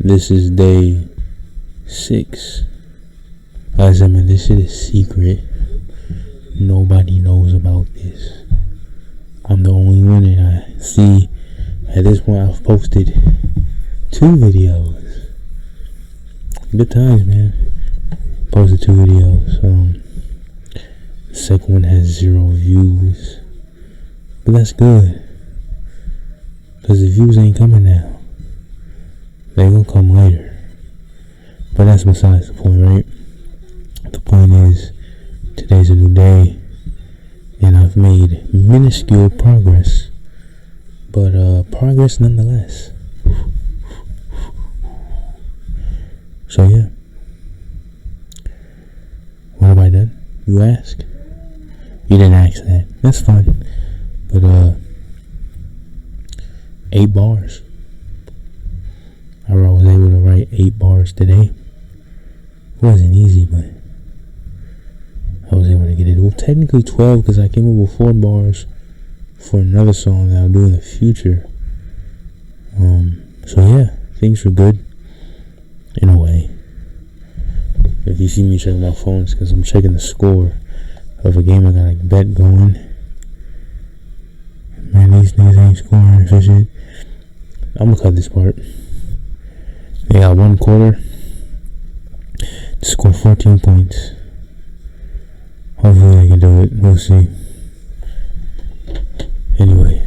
This is day 6. I said, man, this shit is secret. Nobody knows about this. I'm the only one, and I see at this point I've posted 2 videos. Good times, man. Posted 2 videos. The second one has 0 views, but that's good, cause the views ain't coming now. They gonna come later. But that's besides the point, right? The point is, today's a new day, and I've made minuscule progress, but progress nonetheless. So yeah, what have I done, you ask? You didn't ask that. That's fine. But 8 bars. I was able to write 8 bars today. It wasn't easy, but I was able to get it. Well, technically 12, because I came up with 4 bars for another song that I'll do in the future. So yeah, things were good in a way. If you see me checking my phone, it's because I'm checking the score of a game I got a bet going. Man, these niggas ain't scoring for shit. I'm gonna cut this part. They got 1 quarter to score 14 points. Hopefully they can do it. We'll see. Anyway,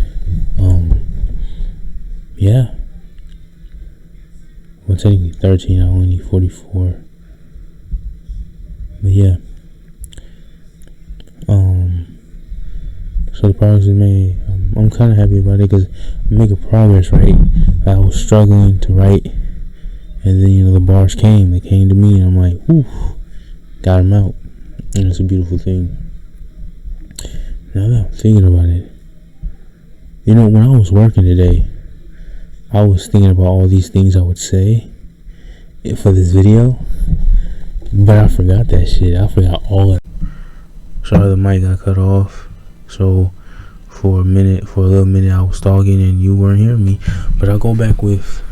yeah. Well, technically 13. I only need 44. But yeah. So the progress is made. I'm kind of happy about it, because I'm making progress, right? I was struggling to write, and then the bars came. They came to me, and I'm like, whew, got them out, and it's a beautiful thing. Now that I'm thinking about it, when I was working today, I was thinking about all these things I would say for this video, but I forgot that shit. I forgot all of it. Sorry, the mic got cut off. So for a little minute, I was talking and you weren't hearing me. But I'll go back with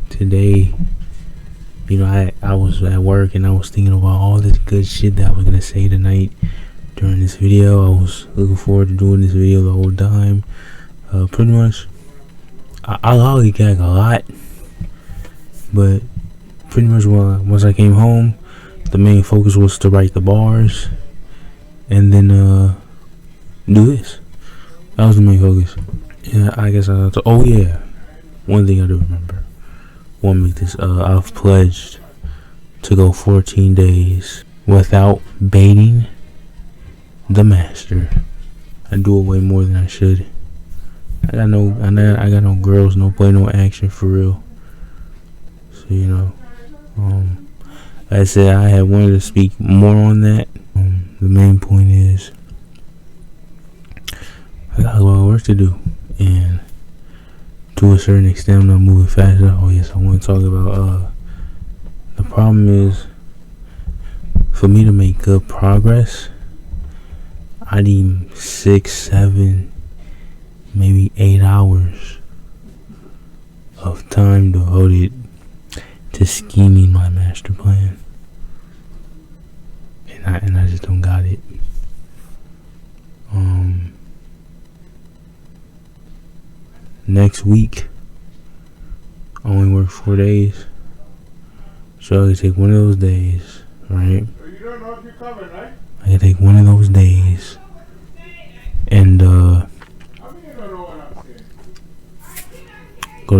today. I was at work and I was thinking about all this good shit that I was gonna say tonight during this video. I was looking forward to doing this video the whole time. Pretty much, I lollygag a lot, but pretty much once I came home, the main focus was to write the bars and then do this. That was the main focus. Yeah, I guess oh yeah, one thing I do remember. Want to make this? I've pledged to go 14 days without baiting the master. I do it way more than I should. I got no girls, no play, no action for real. So like I said, I had wanted to speak more on that. The main point is, I got a lot of work to do, and to a certain extent, I'm not moving faster. Oh yes, I want to talk about the problem is, for me to make good progress, I need 6, 7, maybe 8 hours of time devoted to scheming my master plan, and I just don't got it. Next week I only work 4 days, so I can take one of those days, right? You don't know if you're coming, right? I can take one of those days and go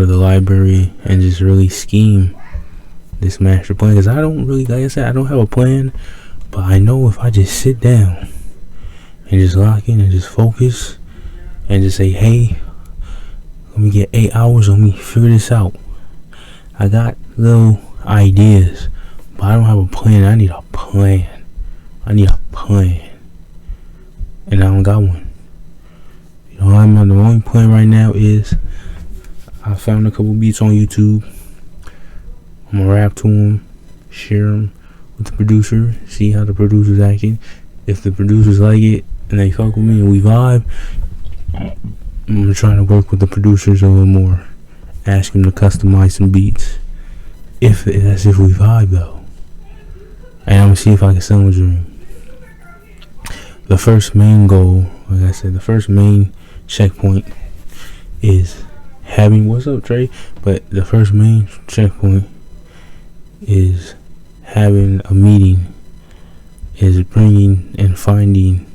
to the library and just really scheme this master plan, because I don't really, like I said, I don't have a plan, but I know if I just sit down and just lock in and just focus and just say, hey, let me get 8 hours, let me figure this out. I got little ideas, but I don't have a plan. I need a plan. And I don't got one. The only plan right now is, I found a couple beats on YouTube. I'm gonna rap to them, share them with the producer, see how the producer's acting. If the producers like it and they fuck with me and we vibe, I'm trying to work with the producers a little more ask him to customize some beats. If that's if we vibe though. And I'm gonna see if I can sell a dream. The first main goal, like I said, the first main checkpoint is having, what's up Trey? But the first main checkpoint is having a meeting, is bringing and finding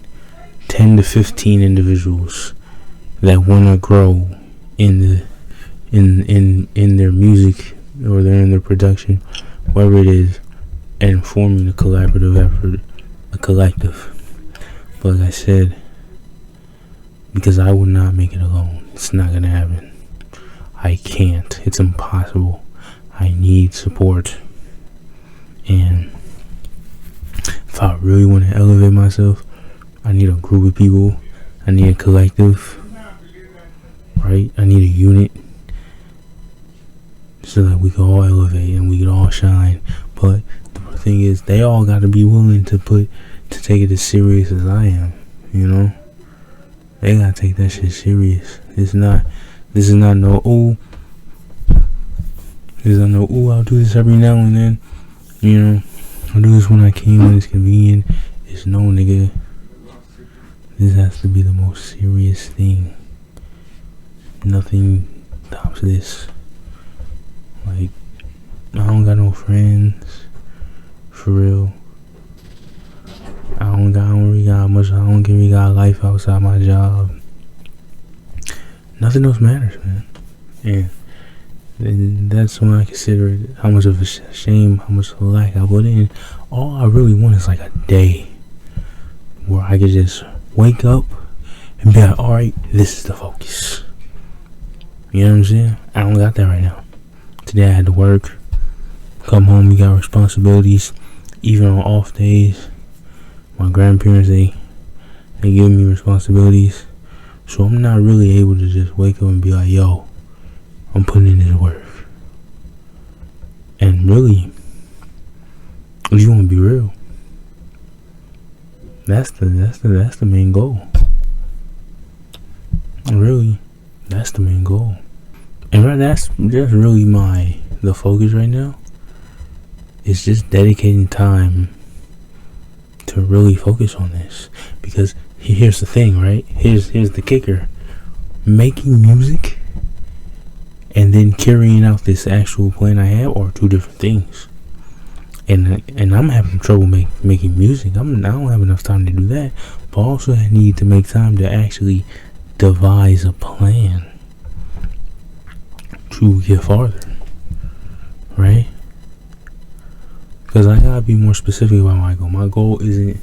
10 to 15 individuals that want to grow in their music, or they're in their production, whatever it is, and forming a collaborative effort, a collective. But like I said, because I would not make it alone. It's not gonna happen. I can't. It's impossible. I need support. And if I really want to elevate myself, I need a group of people. I need a collective. Right? I need a unit. So that we can all elevate and we can all shine. But the thing is, they all got to be willing to take it as serious as I am. You know? They gotta take that shit serious. This is not no ooh. This is not no ooh, I'll do this every now and then. You know, I'll do this when I can, when it's convenient. It's no, nigga. This has to be the most serious thing. Nothing tops this. Like, I don't got no friends. For real. I don't really got much. I don't really got life outside my job. Nothing else matters, man. And that's when I consider it how much of a shame, how much of a lack I put in. All I really want is like a day where I could just wake up and be like, alright, this is the focus. You know what I'm saying? I don't got that right now. Today I had to work. Come home, you got responsibilities. Even on off days, my grandparents, they give me responsibilities. So I'm not really able to just wake up and be like, yo, I'm putting in this work. And really, if you want to be real, that's the main goal. Really, that's the main goal. And right, that's really the focus right now. It's just dedicating time to really focus on this. Because here's the thing, right? Here's the kicker. Making music and then carrying out this actual plan I have are two different things. And I'm having trouble making music. I don't have enough time to do that. But also I need to make time to actually devise a plan to get farther. Right? Because I gotta be more specific about my goal. My goal isn't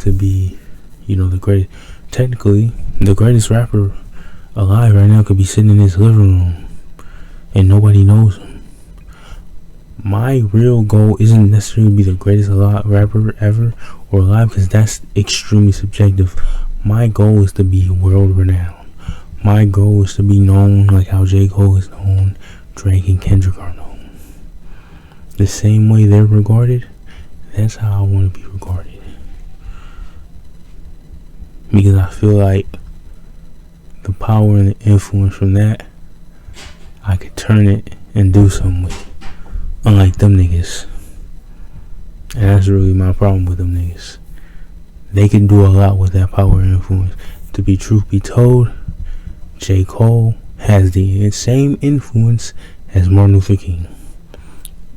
to be, the greatest. Technically, the greatest rapper alive right now could be sitting in his living room and nobody knows him. My real goal isn't necessarily to be the greatest rapper ever or alive, because that's extremely subjective. My goal is to be world renowned. My goal is to be known like how J. Cole is known, Drake and Kendrick are known. The same way they're regarded, that's how I want to be regarded. Because I feel like the power and the influence from that, I could turn it and do something with it. Unlike them niggas. And that's really my problem with them niggas. They can do a lot with that power and influence. To be truth be told, J. Cole has the same influence as Martin Luther King.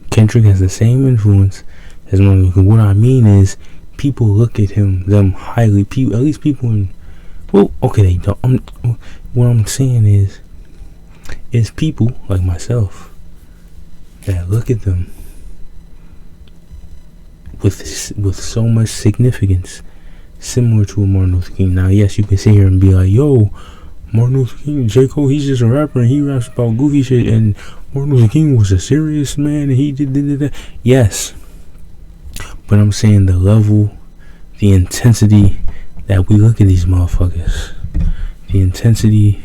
Kendrick has the same influence as Martin Luther King. What I mean is, people look at them highly. At least people in, they don't. What I'm saying is people like myself that look at them with so much significance, similar to a Martin Luther King. Now, yes, you can sit here and be like, yo, Martin Luther King, J. Cole, he's just a rapper and he raps about goofy shit, and Martin Luther King was a serious man and he did that. Yes, but I'm saying the level, the intensity that we look at these motherfuckers, the intensity,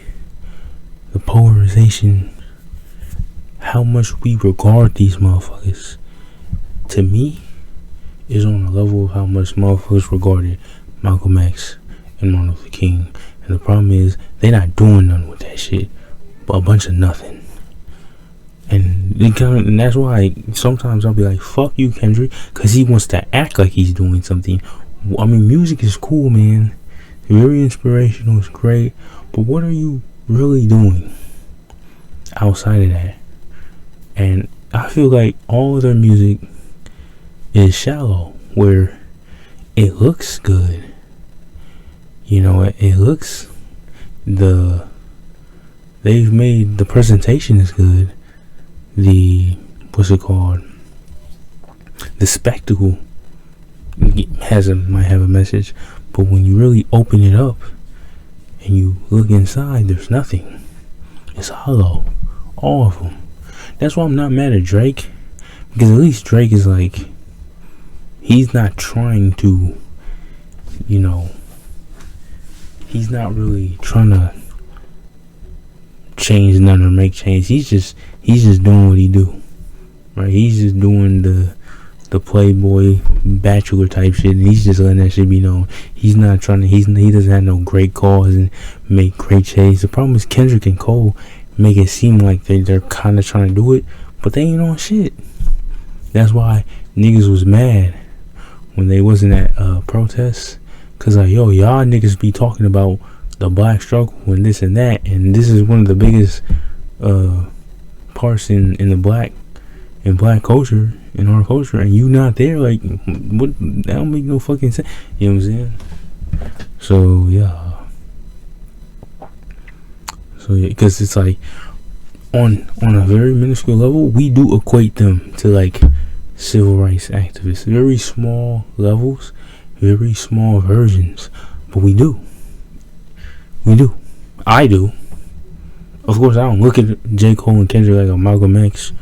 the polarization, how much we regard these motherfuckers, to me, is on the level of how much motherfuckers regarded Malcolm X and Martin Luther King. And the problem is, they not doing nothing with that shit, but a bunch of nothing. and that's why sometimes I'll be like, fuck you, Kendrick, because he wants to act like he's doing something. I mean, music is cool, man. Very inspirational, it's great. But what are you really doing outside of that? And I feel like all of their music is shallow, where it looks good. You know, it looks, they've made the presentation is good. What's it called? The spectacle might have a message, but when you really open it up and you look inside, there's nothing. It's hollow. All of them. That's why I'm not mad at Drake, because at least Drake is like, he's not trying to, you know, he's not really trying to change none or make change. He's just doing what he do, right? He's just doing the Playboy bachelor type shit, and he's just letting that shit be known. He's not trying to. He doesn't have no great cause and make great change. The problem is Kendrick and Cole make it seem like they're kind of trying to do it, but they ain't on shit. That's why niggas was mad when they wasn't at protests, cause like, yo, y'all niggas be talking about the black struggle and this and that, and this is one of the biggest parts in the black culture, in our culture, and you not there. Like, what? That don't make no fucking sense. You know what I'm saying? So yeah, because it's like on a very minuscule level, we do equate them to like civil rights activists. Very small levels, very small versions, but we do. I do. Of course, I don't look at J. Cole and Kendrick like a Malcolm X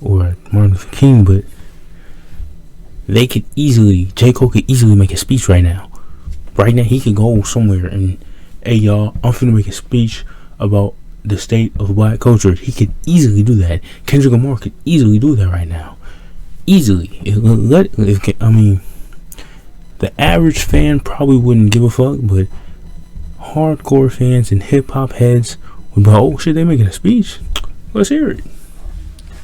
or Martin Luther King, but J. Cole could easily make a speech right now. Right now, he could go somewhere and, hey y'all, I'm finna make a speech about the state of black culture. He could easily do that. Kendrick Lamar could easily do that right now. Easily. I mean, the average fan probably wouldn't give a fuck, but hardcore fans and hip hop heads would be like, oh shit, they making a speech. Let's hear it.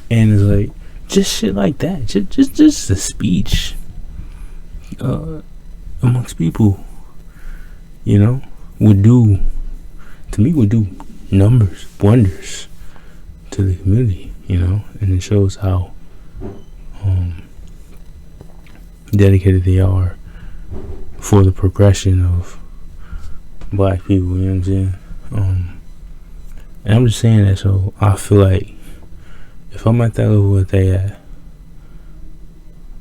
And it's like, just shit like that. Just a speech amongst people, you know, would do wonders to the community, you know, and it shows how dedicated they are for the progression of black people, you know what I'm saying? And I'm just saying that so I feel like if I'm at that level that they at,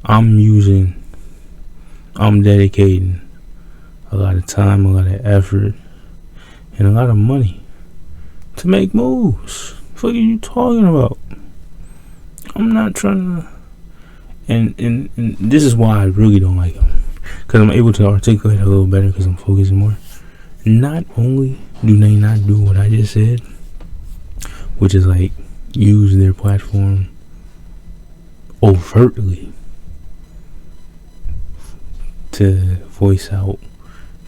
I'm dedicating a lot of time, a lot of effort, and a lot of money to make moves. What the fuck are you talking about? I'm not trying to. And this is why I really don't like them, because I'm able to articulate a little better because I'm focusing more. Not only do they not do what I just said, which is like use their platform overtly to voice out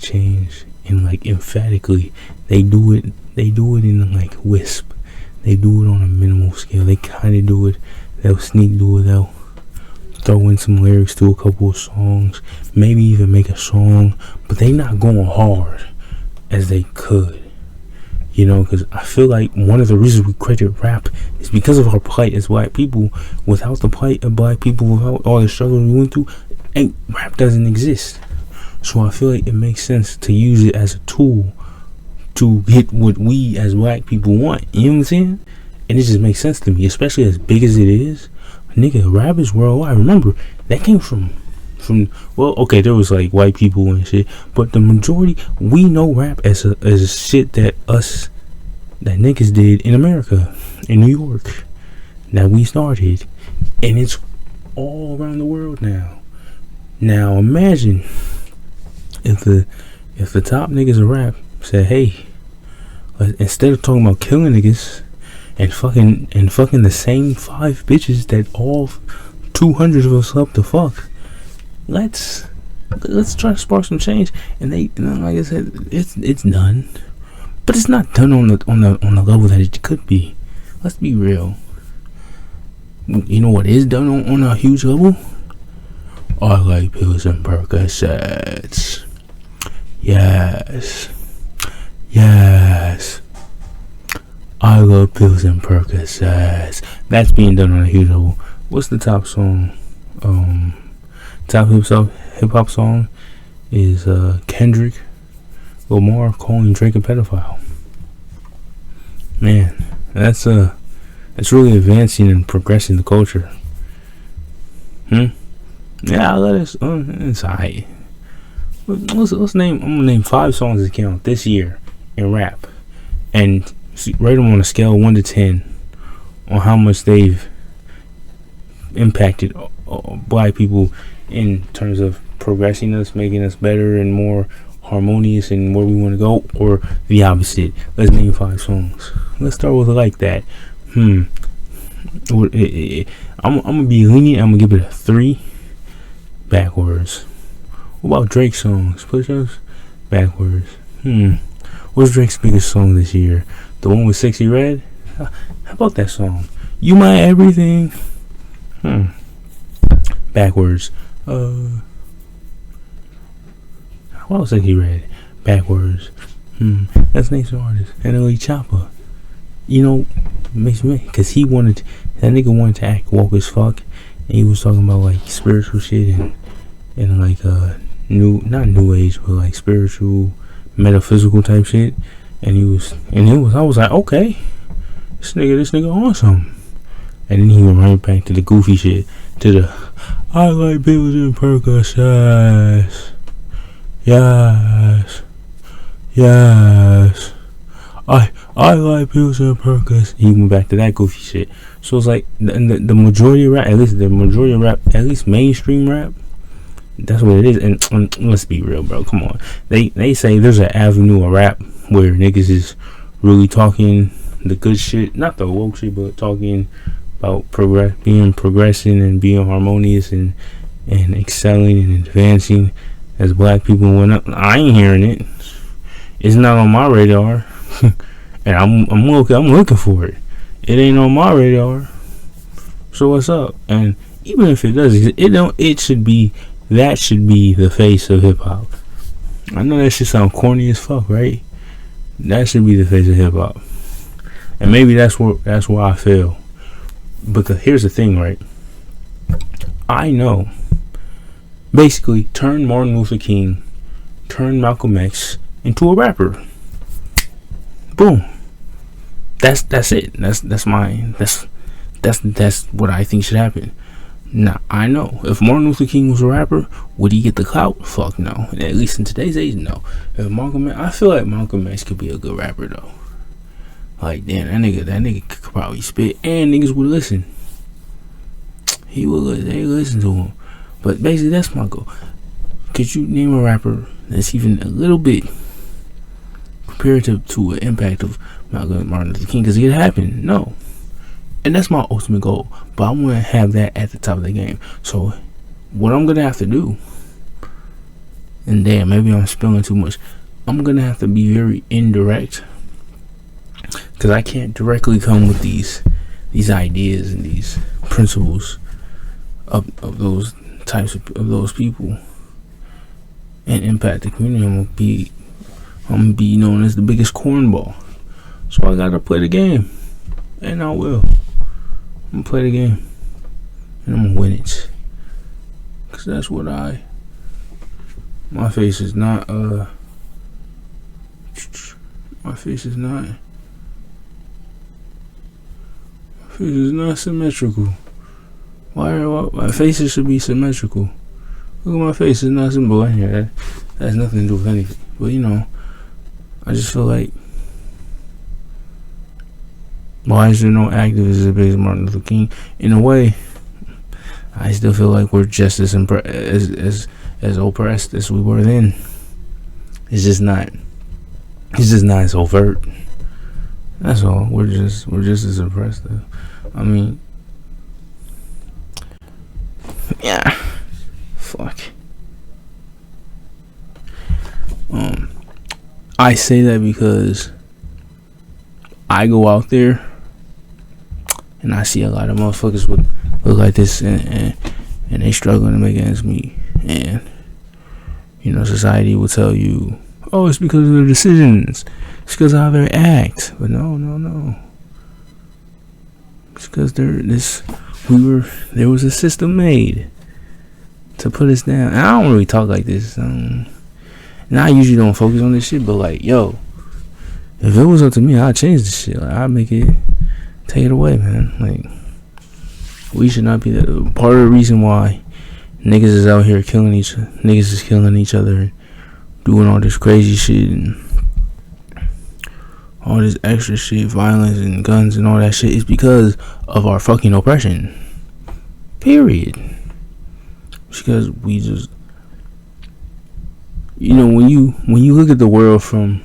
change, and like emphatically they do it in like wisp. They do it on a minimal scale. They kind of do it. They'll sneak do it. They'll throw in some lyrics to a couple of songs, maybe even make a song, but they not going hard as they could, you know, because I feel like one of the reasons we created rap is because of our plight as black people. Without the plight of black people, without all the struggles we went through, rap doesn't exist. So I feel like it makes sense to use it as a tool to get what we as black people want, you know what I'm saying? And it just makes sense to me, especially as big as it is. Nigga, rap is worldwide. Remember, that came from well, okay, there was like white people and shit, but the majority, we know rap as a shit that niggas did in America, in New York, that we started, and it's all around the world now. Now imagine if the top niggas of rap said, hey, instead of talking about killing niggas and fucking the same 5 bitches that all 200 of us love to fuck, let's try to spark some change. And like I said, it's done, but it's not done on the level that it could be. Let's be real. You know what is done on a huge level? I like pills and Percocets. Yes. Yes. I love pills and Percocets. That's being done on a huge level. What's the top song? Top hip hop song is Kendrick Lamar calling Drake a pedophile. Man, that's really advancing and progressing the culture. Yeah, I'll let us. It's alright. Let's name. I'm gonna name 5 songs that count this year in rap, and rate them on a scale of 1 to 10 on how much they've impacted black people in terms of progressing us, making us better and more harmonious and where we want to go, or the opposite. Let's name 5 songs. Let's start with Like That. I'm gonna be lenient. I'm gonna give it a 3. Backwards. What about Drake's songs? Push-ups? Backwards. What's Drake's biggest song this year? The one with Sexy Red? How about that song? You My Everything. Backwards. How about Sexy Red? Backwards. Let's name some artists. NLE Choppa. You know, makes me, because that nigga wanted to act woke as fuck, and he was talking about like spiritual shit and like not new age, but like spiritual, metaphysical type shit, and I was like, okay, this nigga awesome. And then he went right back to the goofy shit, to the I like pills and Percocets. Yes. I like pills and Percocets. He went back to that goofy shit. So it's like the majority of rap, at least mainstream rap, that's what it is. And let's be real, bro. Come on. They say there's an avenue of rap where niggas is really talking the good shit, not the woke shit, but talking about progressing and being harmonious and excelling and advancing as black people and whatnot. I ain't hearing it. It's not on my radar. And I'm looking for it. It ain't on my radar. So what's up? And even if it does, that should be the face of hip hop. I know that shit sound corny as fuck, right? That should be the face of hip hop. And maybe that's where I fail. Because here's the thing, right? I know. Basically, turn Martin Luther King, turn Malcolm X into a rapper. Boom. That's it. That's what I think should happen. Now, I know if Martin Luther King was a rapper, would he get the clout? Fuck no. At least in today's age, no. I feel like Malcolm X could be a good rapper though. Like, damn, that nigga could probably spit, and niggas would listen. They listen to him. But basically, that's my goal. Could you name a rapper that's even a little bit comparative to an impact of Martin Luther King? Because it happened. No. And that's my ultimate goal. But I want to have that at the top of the game. So, what I'm going to have to do, and damn, maybe I'm spilling too much, I'm going to have to be very indirect. Because I can't directly come with these ideas and these principles of those types of those people and impact the community. I'm gonna be known as the biggest cornball. So I gotta play the game, and I will. I'm gonna play the game, and I'm gonna win it. Cause that's what my face is not symmetrical. Why my faces should be symmetrical? Look at my face, it's not symmetrical. That has nothing to do with anything. But you know, I just feel like, why is there no activists as big as Martin Luther King? In a way, I still feel like we're just as oppressed as we were then. It's just not as overt. That's all. We're just as oppressed though. I mean, yeah. Fuck. I say that because I go out there and I see a lot of motherfuckers with look like this, and they struggling to make ends meet, and society will tell you, oh, it's because of their decisions, it's because of how they act, but no, it's because there was a system made to put us down. And I don't really talk like this, and I usually don't focus on this shit, but like, yo, if it was up to me, I'd change this shit. Like, I'd take it away, man. Like, we should not be that. Part of the reason why niggas is out here killing each other and doing all this crazy shit and all this extra shit, violence and guns and all that shit, is because of our fucking oppression. Period. Because we just, when you look at the world from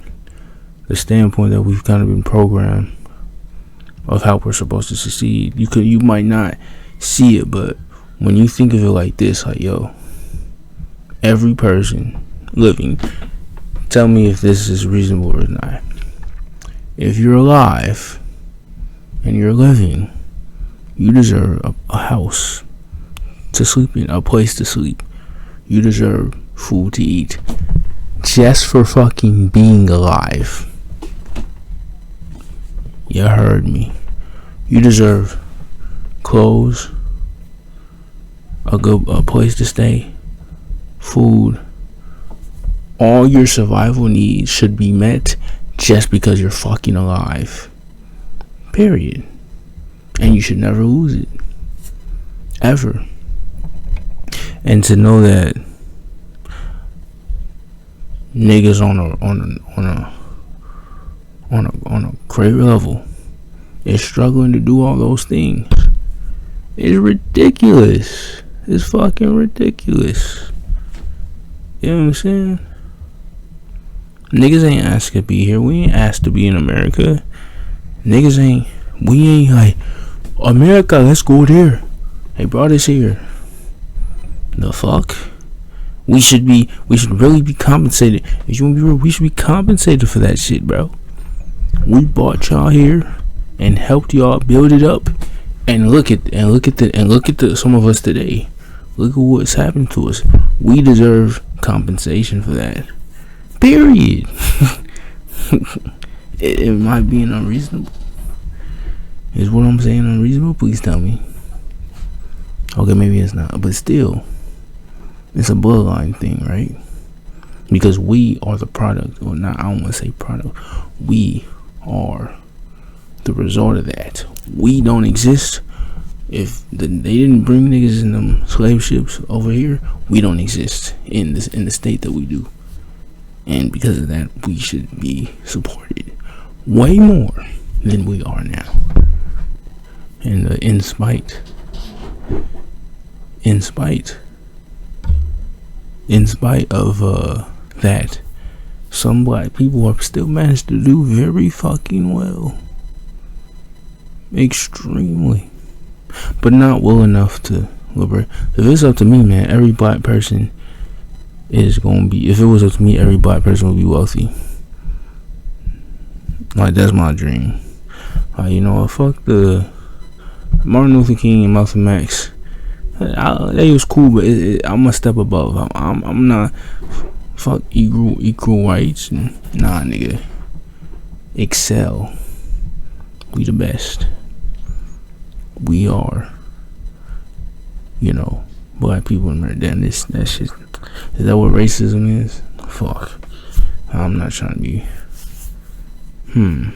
the standpoint that we've kind of been programmed of how we're supposed to succeed, you might not see it, but when you think of it like this, like, yo, every person living, tell me if this is reasonable or not. If you're alive and you're living, you deserve a house to sleep in, a place to sleep. You deserve food to eat, just for fucking being alive. You heard me. You deserve clothes, a place to stay, food. All your survival needs should be met just because you're fucking alive. Period. And you should never lose it, ever. And to know that niggas on a great level is struggling to do all those things is ridiculous. It's fucking ridiculous. You know what I'm saying? Niggas ain't asked to be here. We ain't asked to be in America. We ain't like, America, let's go there. They brought us here. The fuck? We should really be compensated. If you want to be real, we should be compensated for that shit, bro. We brought y'all here and helped y'all build it up, and look at some of us today. Look at what's happened to us. We deserve compensation for that. Period. Am I being unreasonable? Is what I'm saying unreasonable? Please tell me. Okay, maybe it's not, but still, it's a bloodline thing, right? Because we are the product, or not, I don't want to say product. We are the result of that. We don't exist. If they didn't bring niggas in them slave ships over here, we don't exist in the state that we do. And because of that, we should be supported way more than we are now. And in spite of that, some black people have still managed to do very fucking well. Extremely. But not well enough to liberate. If it's up to me, man, every black person is gonna be, if it was up to me, every black person would be wealthy. Like, that's my dream. Like, fuck the Martin Luther King and Malcolm X. They was cool, but I'm a step above. I'm not fuck equal rights. Nah, nigga. Excel. We the best. We are. Black people in America. Damn, that shit. Is that what racism is? Fuck. I'm not trying to be. I'm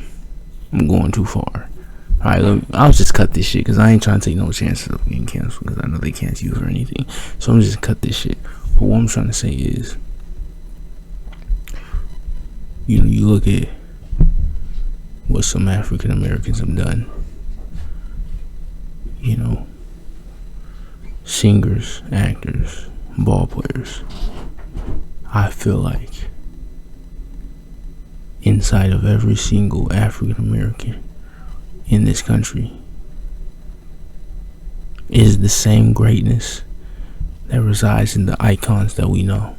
going too far. Alright, I'll just cut this shit because I ain't trying to take no chances of getting canceled because I know they can't use or anything. So I'm just cut this shit. But what I'm trying to say is, you look at what some African Americans have done. Singers, actors, ball players. I feel like inside of every single African American in this country is the same greatness that resides in the icons that we know.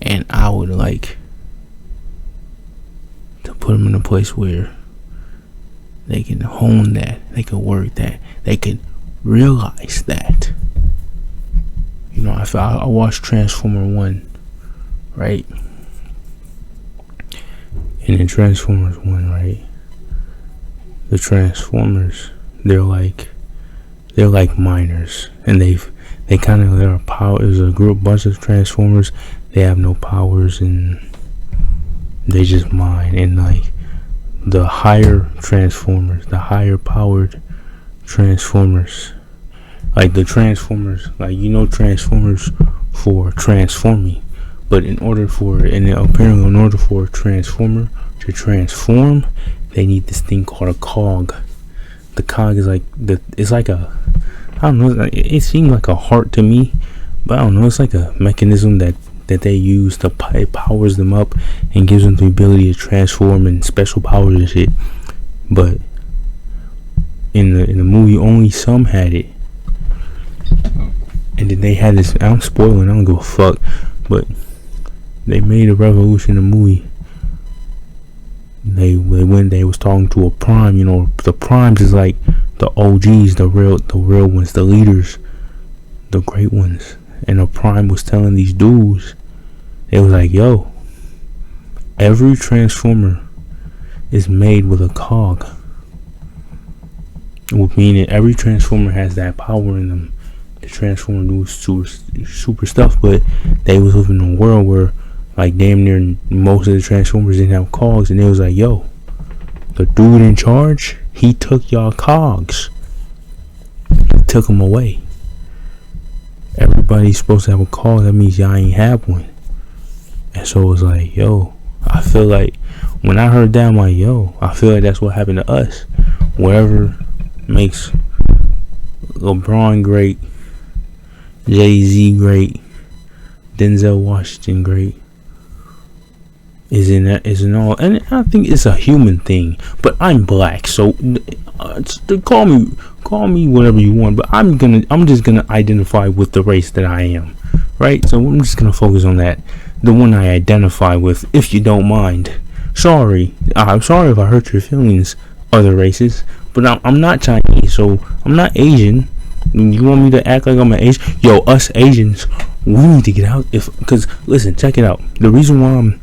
And I would like to put them in a place where they can hone that, they can work that, they can realize that. You know, I watched Transformer 1, right? And in Transformers 1, right, the Transformers, they're like miners, and they're a power. There's a bunch of Transformers. They have no powers, and they just mine. And like the higher Transformers, the higher powered Transformers, like the Transformers, like Transformers for transforming. But in order for a Transformer to transform, they need this thing called a cog. The cog is it's like a, I don't know, it seemed like a heart to me, but I don't know, it's like a mechanism that they use to, it powers them up and gives them the ability to transform and special powers and shit. But in the movie, only some had it. And then they had this, I'm spoiling, I don't give a fuck, but they made a revolution in the movie. They was talking to a prime. The primes is like the OGs, the real ones, the leaders, the great ones. And the prime was telling these dudes, it was like, yo, every Transformer is made with a cog, meaning every Transformer has that power in them to transform and do super stuff. But they was living in a world where, like, damn near most of the Transformers didn't have cogs, and it was like, yo, the dude in charge, he took y'all cogs. He took them away. Everybody's supposed to have a cog, that means y'all ain't have one. And so it was like, yo, I feel like, when I heard that, I'm like, yo, I feel like that's what happened to us. Whatever makes LeBron great, Jay-Z great, Denzel Washington great, is in all, and I think it's a human thing. But I'm black, so call me whatever you want. But I'm just gonna identify with the race that I am, right? So I'm just gonna focus on that, the one I identify with. If you don't mind, I'm sorry if I hurt your feelings, other races. But I'm not Chinese, so I'm not Asian. You want me to act like I'm an Asian? Yo, us Asians, we need to get out. Because listen, check it out. The reason why I'm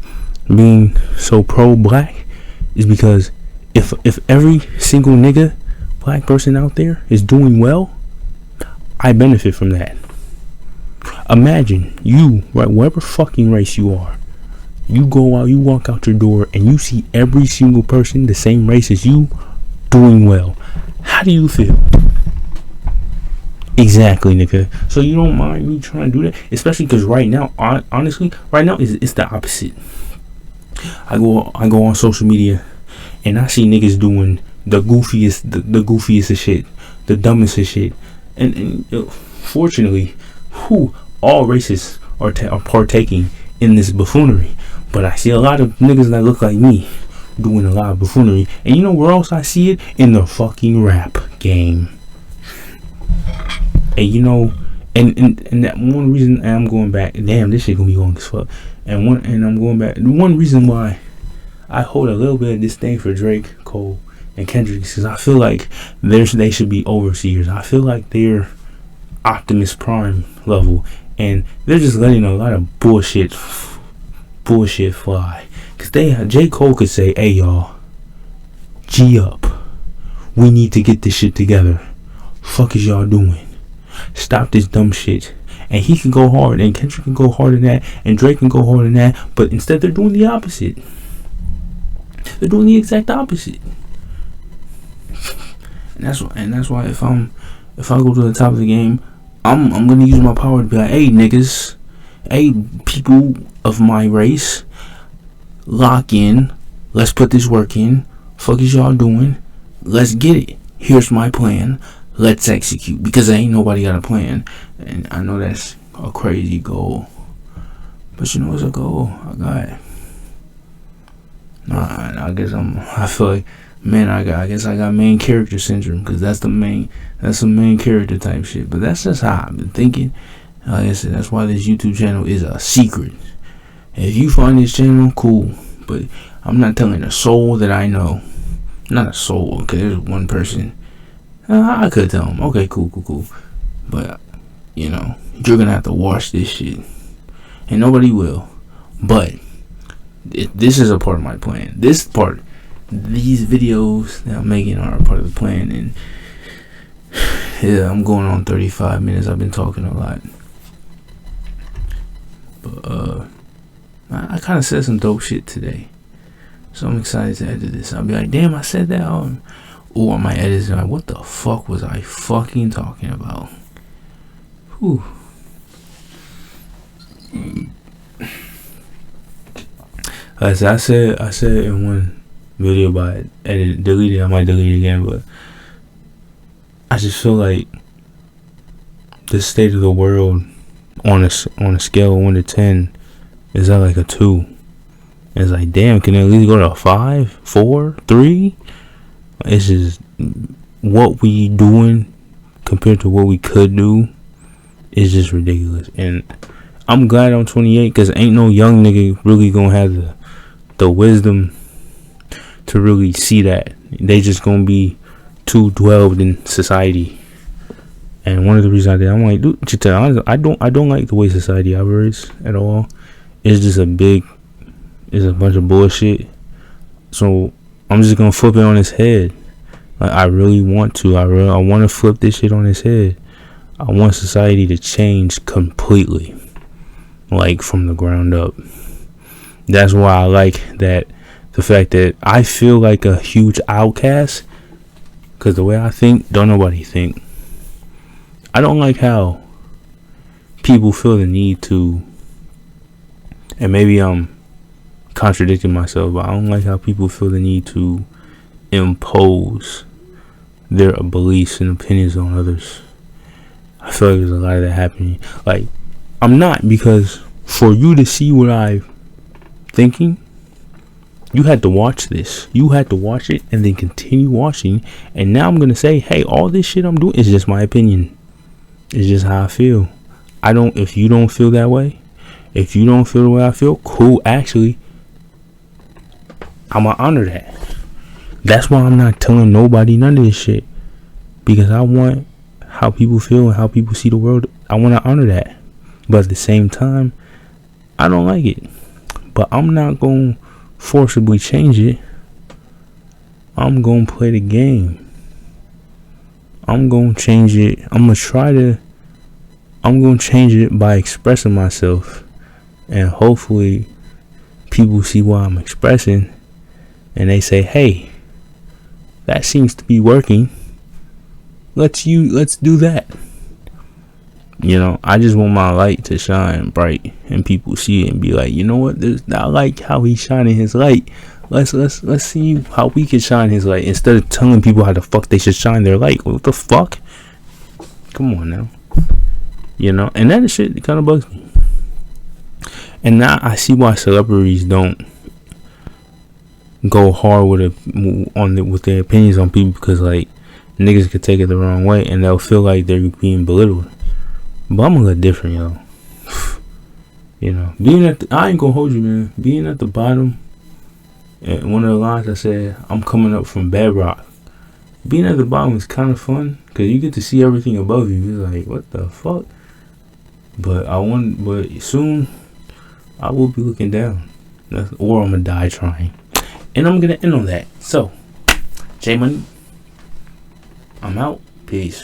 being so pro-black is because if every single nigga, black person out there is doing well, I benefit from that. Imagine you, right, whatever fucking race you are, you go out, you walk out your door, and you see every single person the same race as you doing well. How do you feel? Exactly, nigga. So you don't mind me trying to do that, especially because right now, honestly, right now it's the opposite. I go on social media and I see niggas doing the goofiest of shit, the dumbest of shit, and fortunately, all races are partaking in this buffoonery. But I see a lot of niggas that look like me doing a lot of buffoonery, and you know where else I see it? In the fucking rap game. And and that one reason I'm going back. Damn, this shit gonna be long as fuck. And I'm going back. The one reason why I hold a little bit of disdain for Drake, Cole, and Kendrick is because I feel like they should be overseers. I feel like they're Optimus Prime level, and they're just letting a lot of bullshit fly. Cause J. Cole could say, "Hey y'all, G up. We need to get this shit together. Fuck is y'all doing? Stop this dumb shit." And he can go hard, and Kendrick can go hard in that, and Drake can go hard in that. But instead, they're doing the opposite. They're doing the exact opposite. And that's why if I go to the top of the game, I'm gonna use my power to be like, hey niggas, hey people of my race, lock in. Let's put this work in. Fuck is y'all doing? Let's get it. Here's my plan. Let's execute, because ain't nobody got a plan. And I know that's a crazy goal, but you know it's a goal I got. I feel like, man, I guess I got main character syndrome, because that's some main character type shit. But that's just how I've been thinking. Like I said, that's why this YouTube channel is a secret. If you find this channel, cool, but I'm not telling a soul that I know Not a soul, because there's one person. I could tell him, okay, cool. But, you know, you're going to have to watch this shit. And nobody will. But, this is a part of my plan. These videos that I'm making are a part of the plan. And, yeah, I'm going on 35 minutes. I've been talking a lot. But, I kind of said some dope shit today. So I'm excited to edit this. I'll be like, damn, I said that. Or I might edit it like, what the fuck was I fucking talking about? Whew. As I said in one video about delete it. I might delete it again, but I just feel like the state of the world on a scale of 1 to 10 is at like a 2. It's like, damn, can it at least go to a 5, 4, 3? It's just what we doing compared to what we could do is just ridiculous. And I'm glad I'm 28, because ain't no young nigga really gonna have the wisdom to really see that. They just gonna be too dwelled in society. And one of the reasons I did, I'm like, dude, to tell you, I don't like the way society operates at all. It's just it's a bunch of bullshit. So I'm just gonna flip it on his head. Like, I really want to. I want to flip this shit on his head. I want society to change completely, like from the ground up. That's why I like that, the fact that I feel like a huge outcast, because the way I think, don't nobody think. I don't like how people feel the need to, and maybe I'm contradicting myself, but I don't like how people feel the need to impose their beliefs and opinions on others. I feel like there's a lot of that happening. Like, I'm not, because for you to see what I'm thinking, you had to watch this. You had to watch it and then continue watching. And now I'm gonna say, hey, all this shit I'm doing is just my opinion. It's just how I feel. If you don't feel that way, if you don't feel the way I feel, cool. Actually, I'm gonna honor that. That's why I'm not telling nobody none of this shit, because I want how people feel and how people see the world. I want to honor that, but at the same time, I don't like it. But I'm not gonna forcibly change it. I'm gonna play the game. I'm gonna change it. I'm gonna change it by expressing myself, and hopefully people see what I'm expressing and they say, hey, that seems to be working. Let's do that. You know, I just want my light to shine bright and people see it and be like, you know what, I like how he's shining his light. Let's see how we can shine his light, instead of telling people how the fuck they should shine their light. What the fuck? Come on now. You know, and that shit kind of bugs me. And now I see why celebrities don't go hard with their opinions on people, because like niggas could take it the wrong way and they'll feel like they're being belittled. But I'm a little different, yo. You know, I ain't gonna hold you, man. Being at the bottom, and one of the lines I said, I'm coming up from bedrock. Being at the bottom is kind of fun, because you get to see everything above you. It's like, what the fuck? But soon I will be looking down, or I'm gonna die trying. And I'm gonna end on that. So, J Money, I'm out. Peace.